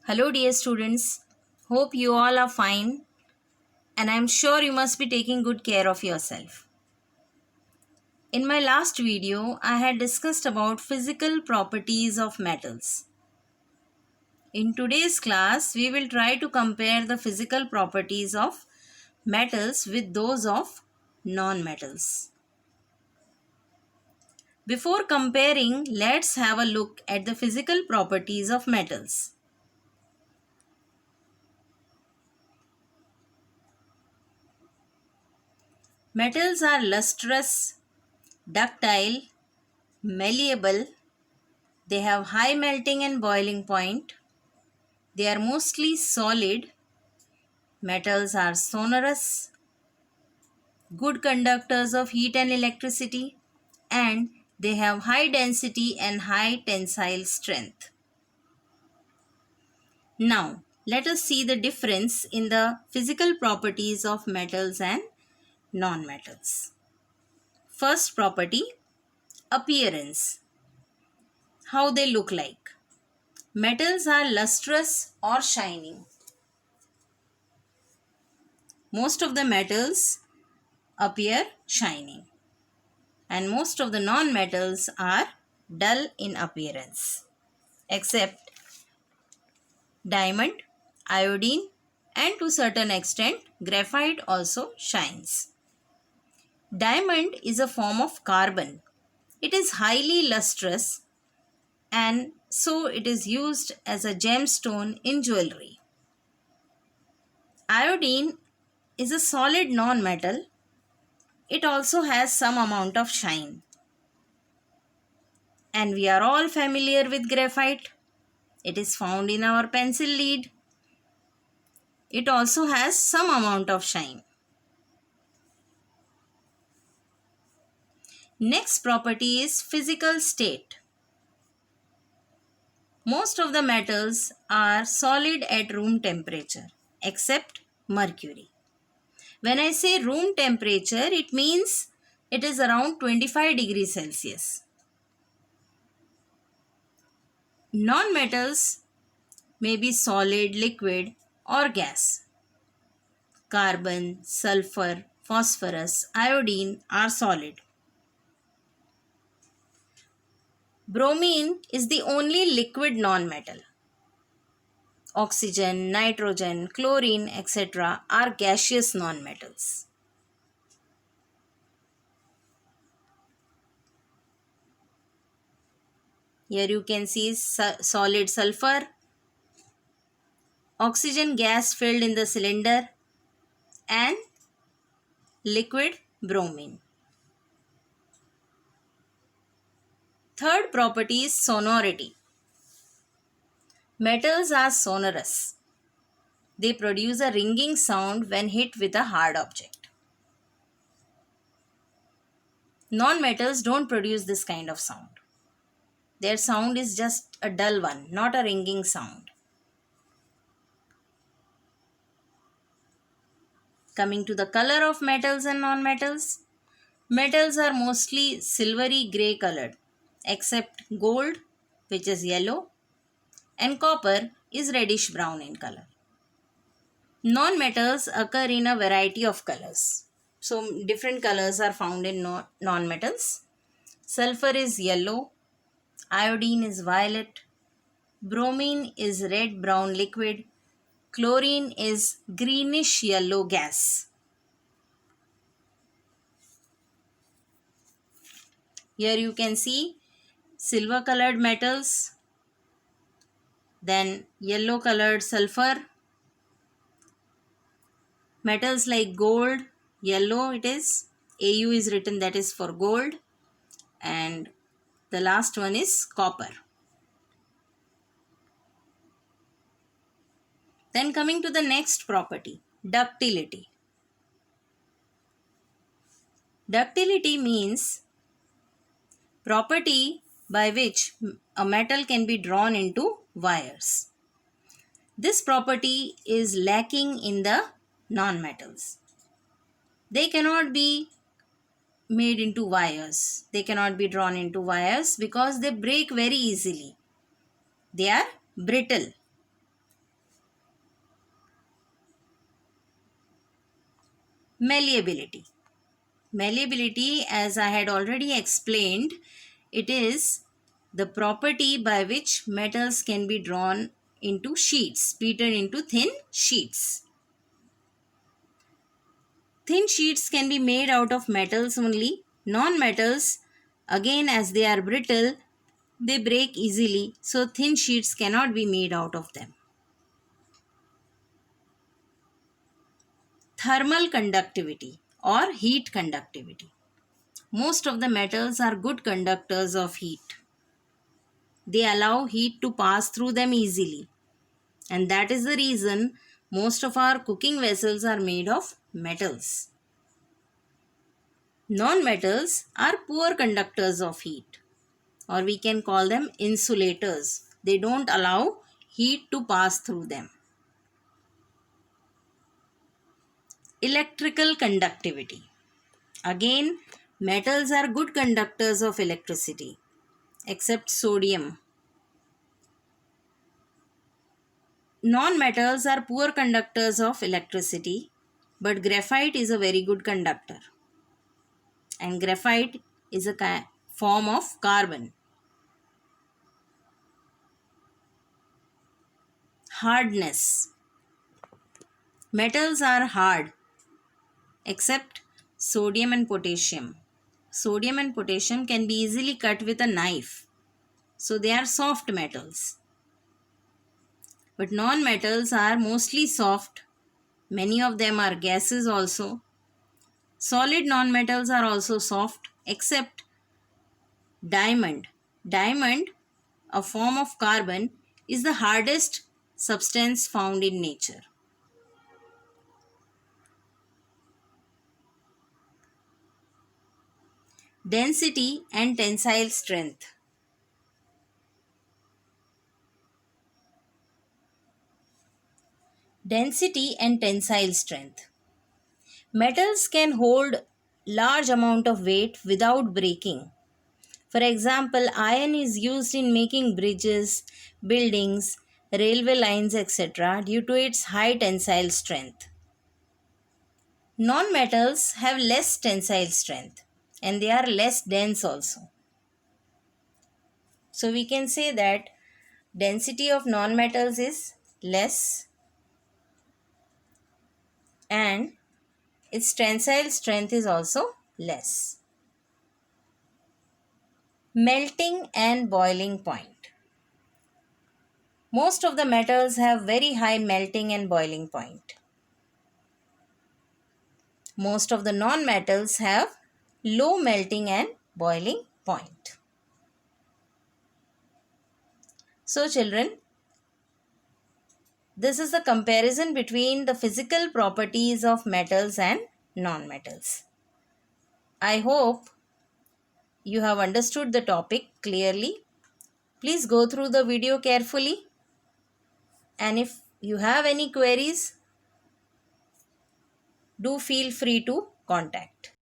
Hello, dear students. Hope you all are fine, and I'm sure you must be taking good care of yourself. In my last video, I had discussed about physical properties of metals. In today's class, we will try to compare the physical properties of metals with those of non-metals. Before comparing, let's have a look at the physical properties of metals. Metals are lustrous, ductile, malleable. They have high melting and boiling point. They are mostly solid. Metals are sonorous, good conductors of heat and electricity, and they have high density and high tensile strength. Now, let us see the difference in the physical properties of metals and non-metals. First property, appearance. How they look like. Metals are lustrous or shining. Most of the metals appear shining, and most of the non-metals are dull in appearance, except diamond, iodine, and to certain extent graphite also shines. Diamond is a form of carbon. It is highly lustrous, and so it is used as a gemstone in jewelry. Iodine is a solid non-metal. It also has some amount of shine. And we are all familiar with graphite. It is found in our pencil lead. It also has some amount of shine. Next property is physical state. Most of the metals are solid at room temperature except mercury. When I say room temperature, it means it is around 25 degrees Celsius. Non-metals may be solid, liquid, or gas. Carbon, sulfur, phosphorus, iodine are solid. Bromine is the only liquid non-metal. Oxygen, nitrogen, chlorine, etc. are gaseous non-metals. Here you can see solid sulfur, oxygen gas filled in the cylinder, and liquid bromine. Third property is sonority. Metals are sonorous. They produce a ringing sound when hit with a hard object. Non-metals don't produce this kind of sound. Their sound is just a dull one, not a ringing sound. Coming to the color of metals and non-metals. Metals are mostly silvery grey colored, except gold, which is yellow, and copper is reddish brown in color. Non-metals occur in a variety of colors. So different colors are found in non-metals. Sulfur is yellow, iodine is violet, bromine is red-brown liquid, chlorine is greenish yellow gas. Here you can see silver colored metals, then yellow colored sulfur, metals like gold, yellow it is, AU is written, that is for gold, and the last one is copper. Then coming to the next property, ductility. Ductility means property by which a metal can be drawn into wires. This property is lacking in the non-metals. They cannot be made into wires. They cannot be drawn into wires because they break very easily. They are brittle. Malleability. Malleability, as I had already explained, it is the property by which metals can be drawn into sheets, beaten into thin sheets. Thin sheets can be made out of metals only. Non-metals, again as they are brittle, they break easily, so thin sheets cannot be made out of them. Thermal conductivity or heat conductivity. Most of the metals are good conductors of heat. They allow heat to pass through them easily. And that is the reason most of our cooking vessels are made of metals. Non-metals are poor conductors of heat, or we can call them insulators. They don't allow heat to pass through them. Electrical conductivity. Again, metals are good conductors of electricity, except sodium. Non-metals are poor conductors of electricity, but graphite is a very good conductor. And graphite is a form of carbon. Hardness. Metals are hard except sodium and potassium. Sodium and potassium can be easily cut with a knife, so they are soft metals. But non-metals are mostly soft. Many of them are gases also. Solid non-metals are also soft except diamond. Diamond, a form of carbon, is the hardest substance found in nature. Density and tensile strength. Density and tensile strength. Metals can hold large amount of weight without breaking. For example, iron is used in making bridges, buildings, railway lines, etc. due to its high tensile strength. Non-metals have less tensile strength and they are less dense also. So we can say that density of non-metals is less and its tensile strength is also less. Melting and boiling point. Most of the metals have very high melting and boiling point. Most of the non-metals have low melting and boiling point. So children, this is the comparison between the physical properties of metals and non-metals. I hope you have understood the topic clearly. Please go through the video carefully, and if you have any queries, do feel free to contact.